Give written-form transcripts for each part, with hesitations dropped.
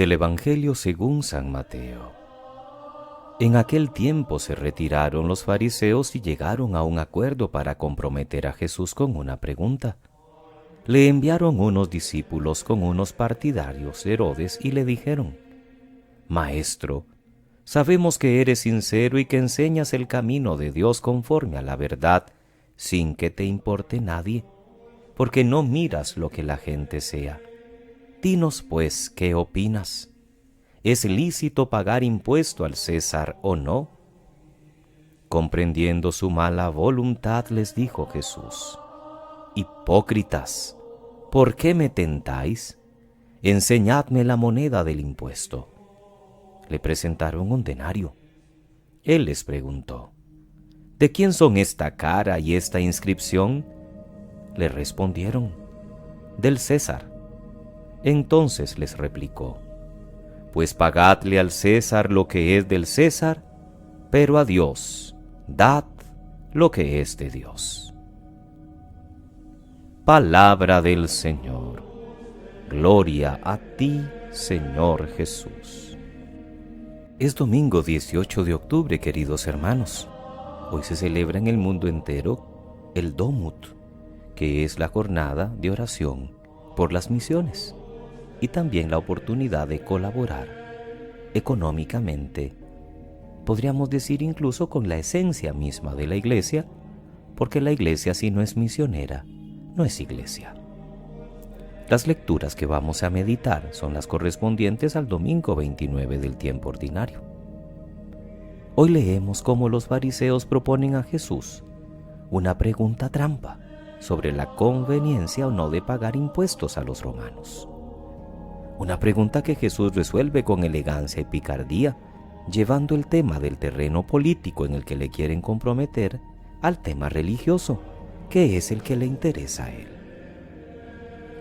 Del Evangelio según San Mateo. En aquel tiempo se retiraron los fariseos y llegaron a un acuerdo para comprometer a Jesús con una pregunta. Le enviaron unos discípulos con unos partidarios de Herodes y le dijeron: Maestro, sabemos que eres sincero y que enseñas el camino de Dios conforme a la verdad, sin que te importe nadie, porque no miras lo que la gente sea. Dinos, pues, ¿qué opinas? ¿Es lícito pagar impuesto al César o no? Comprendiendo su mala voluntad, les dijo Jesús: Hipócritas, ¿por qué me tentáis? Enseñadme la moneda del impuesto. Le presentaron un denario. Él les preguntó: ¿De quién son esta cara y esta inscripción? Le respondieron: del César. Entonces les replicó: Pues pagadle al César lo que es del César, pero a Dios dad lo que es de Dios. Palabra del Señor. Gloria a ti, Señor Jesús. Es domingo 18 de octubre, queridos hermanos. Hoy se celebra en el mundo entero el Domut, que es la jornada de oración por las misiones y también la oportunidad de colaborar económicamente, podríamos decir incluso con la esencia misma de la Iglesia, porque la Iglesia, si no es misionera, no es Iglesia. Las lecturas que vamos a meditar son las correspondientes al domingo 29 del tiempo ordinario. Hoy leemos cómo los fariseos proponen a Jesús una pregunta trampa sobre la conveniencia o no de pagar impuestos a los romanos. Una pregunta que Jesús resuelve con elegancia y picardía, llevando el tema del terreno político en el que le quieren comprometer al tema religioso, que es el que le interesa a él.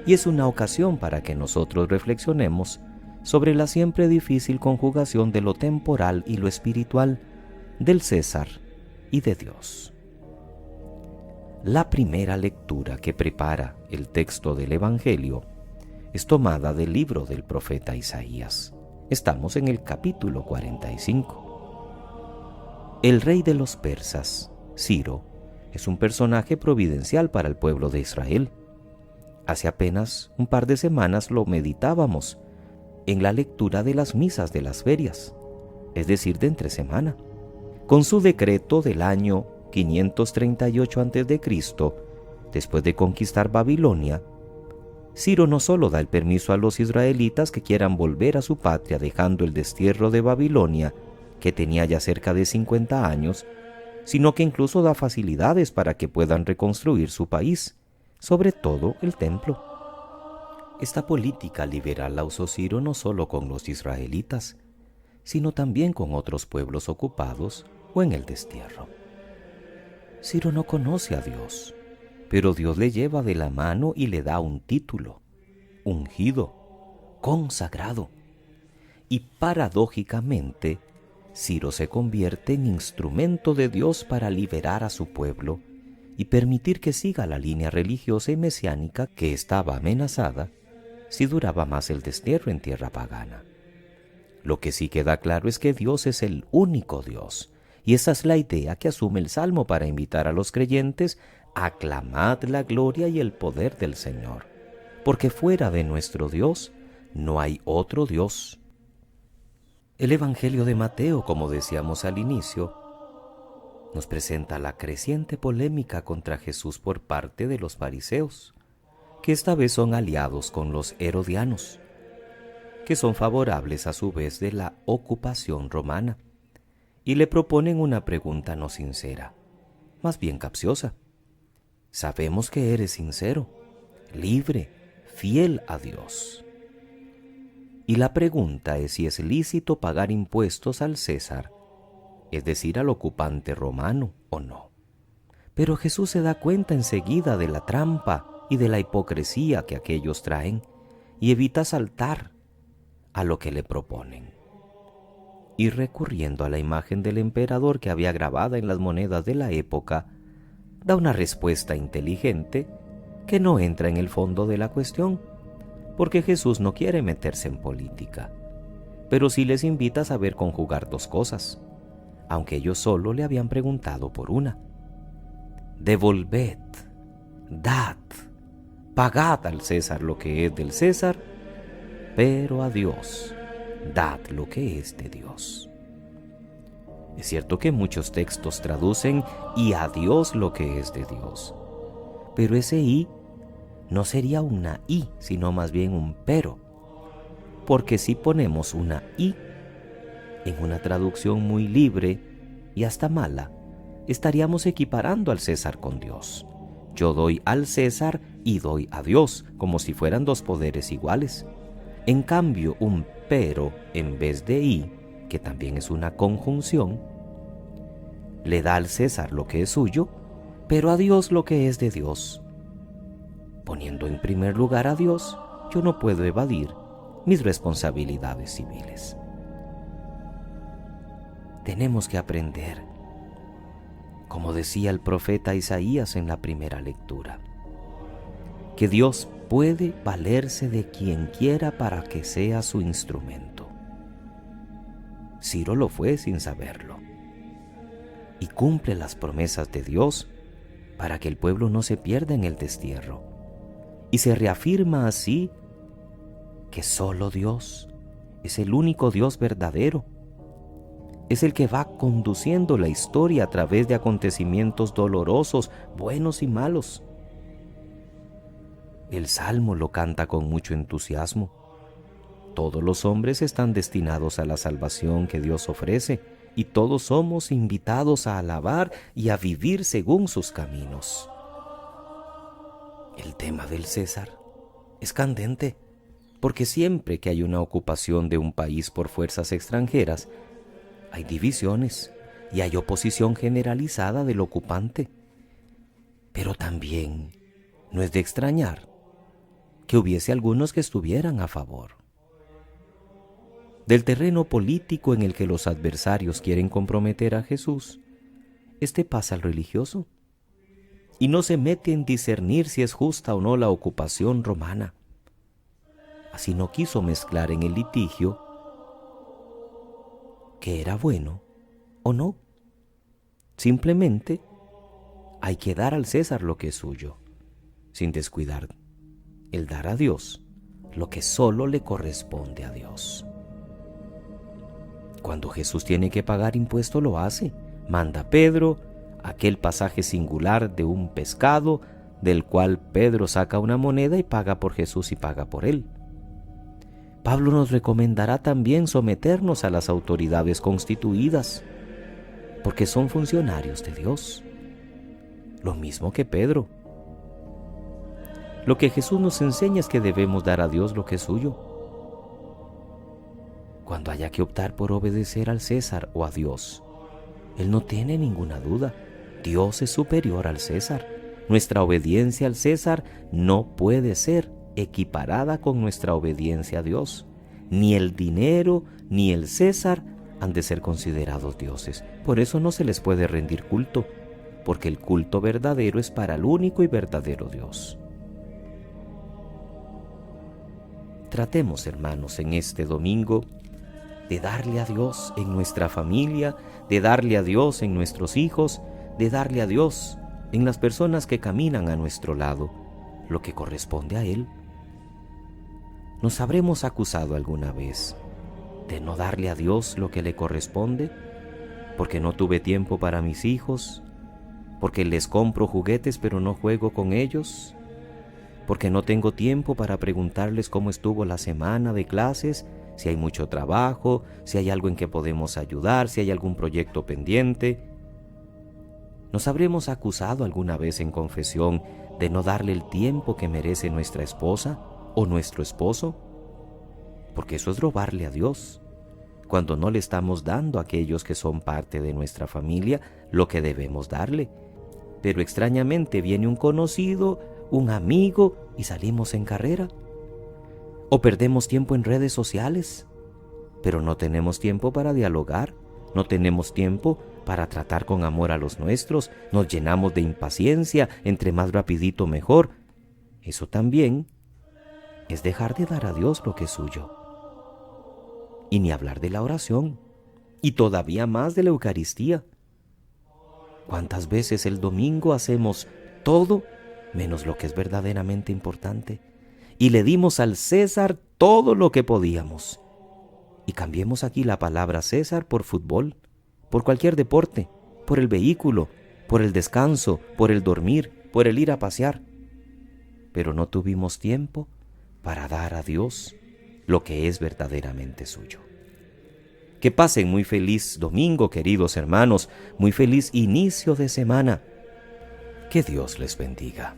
Y es una ocasión para que nosotros reflexionemos sobre la siempre difícil conjugación de lo temporal y lo espiritual, del César y de Dios. La primera lectura que prepara el texto del Evangelio es tomada del libro del profeta Isaías. Estamos en el capítulo 45. El rey de los persas, Ciro, es un personaje providencial para el pueblo de Israel. Hace apenas un par de semanas lo meditábamos en la lectura de las misas de las ferias, es decir, de entre semana. Con su decreto del año 538 a.C., después de conquistar Babilonia, Ciro no solo da el permiso a los israelitas que quieran volver a su patria dejando el destierro de Babilonia, que tenía ya cerca de 50 años, sino que incluso da facilidades para que puedan reconstruir su país, sobre todo el templo. Esta política liberal la usó Ciro no solo con los israelitas, sino también con otros pueblos ocupados o en el destierro. Ciro no conoce a Dios, pero Dios le lleva de la mano y le da un título: ungido, consagrado. Y paradójicamente, Ciro se convierte en instrumento de Dios para liberar a su pueblo y permitir que siga la línea religiosa y mesiánica que estaba amenazada si duraba más el destierro en tierra pagana. Lo que sí queda claro es que Dios es el único Dios, y esa es la idea que asume el Salmo para invitar a los creyentes: aclamad la gloria y el poder del Señor, porque fuera de nuestro Dios no hay otro Dios. El Evangelio de Mateo, como decíamos al inicio, nos presenta la creciente polémica contra Jesús por parte de los fariseos, que esta vez son aliados con los herodianos, que son favorables a su vez de la ocupación romana, y le proponen una pregunta no sincera, más bien capciosa. Sabemos que eres sincero, libre, fiel a Dios. Y la pregunta es si es lícito pagar impuestos al César, es decir, al ocupante romano, o no. Pero Jesús se da cuenta enseguida de la trampa y de la hipocresía que aquellos traen y evita saltar a lo que le proponen. Y recurriendo a la imagen del emperador que había grabada en las monedas de la época, da una respuesta inteligente que no entra en el fondo de la cuestión, porque Jesús no quiere meterse en política, pero sí les invita a saber conjugar dos cosas, aunque ellos solo le habían preguntado por una. Devolved, dad, pagad al César lo que es del César, pero a Dios dad lo que es de Dios. Es cierto que muchos textos traducen y a Dios lo que es de Dios, pero ese y no sería una y, sino más bien un pero, porque si ponemos una y en una traducción muy libre y hasta mala, estaríamos equiparando al César con Dios. Yo doy al César y doy a Dios, como si fueran dos poderes iguales. En cambio, un pero en vez de y, que también es una conjunción, le da al César lo que es suyo, pero a Dios lo que es de Dios. Poniendo en primer lugar a Dios, yo no puedo evadir mis responsabilidades civiles. Tenemos que aprender, como decía el profeta Isaías en la primera lectura, que Dios puede valerse de quien quiera para que sea su instrumento. Ciro lo fue sin saberlo, y cumple las promesas de Dios para que el pueblo no se pierda en el destierro, y se reafirma así que solo Dios es el único Dios verdadero. Es el que va conduciendo la historia a través de acontecimientos dolorosos, buenos y malos. El Salmo lo canta con mucho entusiasmo. Todos los hombres están destinados a la salvación que Dios ofrece, y todos somos invitados a alabar y a vivir según sus caminos. El tema del César es candente, porque siempre que hay una ocupación de un país por fuerzas extranjeras, hay divisiones y hay oposición generalizada del ocupante. Pero también no es de extrañar que hubiese algunos que estuvieran a favor. Del terreno político en el que los adversarios quieren comprometer a Jesús, este pasa al religioso y no se mete en discernir si es justa o no la ocupación romana. Así no quiso mezclar en el litigio que era bueno o no. Simplemente hay que dar al César lo que es suyo, sin descuidar el dar a Dios lo que solo le corresponde a Dios. Cuando Jesús tiene que pagar impuesto lo hace. Manda a Pedro aquel pasaje singular de un pescado, del cual Pedro saca una moneda y paga por Jesús y paga por él. Pablo nos recomendará también someternos a las autoridades constituidas, porque son funcionarios de Dios, lo mismo que Pedro. Lo que Jesús nos enseña es que debemos dar a Dios lo que es suyo. Cuando haya que optar por obedecer al César o a Dios, Él no tiene ninguna duda. Dios es superior al César. Nuestra obediencia al César no puede ser equiparada con nuestra obediencia a Dios. Ni el dinero ni el César han de ser considerados dioses. Por eso no se les puede rendir culto, porque el culto verdadero es para el único y verdadero Dios. Tratemos, hermanos, en este domingo de darle a Dios en nuestra familia, de darle a Dios en nuestros hijos, de darle a Dios en las personas que caminan a nuestro lado, lo que corresponde a Él. ¿Nos habremos acusado alguna vez de no darle a Dios lo que le corresponde? Porque no tuve tiempo para mis hijos, porque les compro juguetes pero no juego con ellos, porque no tengo tiempo para preguntarles cómo estuvo la semana de clases, si hay mucho trabajo, si hay algo en que podemos ayudar, si hay algún proyecto pendiente. ¿Nos habremos acusado alguna vez en confesión de no darle el tiempo que merece nuestra esposa o nuestro esposo? Porque eso es robarle a Dios, cuando no le estamos dando a aquellos que son parte de nuestra familia lo que debemos darle. Pero extrañamente viene un conocido, un amigo, y salimos en carrera. O perdemos tiempo en redes sociales, pero no tenemos tiempo para dialogar, no tenemos tiempo para tratar con amor a los nuestros, nos llenamos de impaciencia, entre más rapidito mejor. Eso también es dejar de dar a Dios lo que es suyo. Y ni hablar de la oración, y todavía más de la Eucaristía. ¿Cuántas veces el domingo hacemos todo menos lo que es verdaderamente importante? Y le dimos al César todo lo que podíamos. Y cambiemos aquí la palabra César por fútbol, por cualquier deporte, por el vehículo, por el descanso, por el dormir, por el ir a pasear. Pero no tuvimos tiempo para dar a Dios lo que es verdaderamente suyo. Que pasen muy feliz domingo, queridos hermanos, muy feliz inicio de semana. Que Dios les bendiga.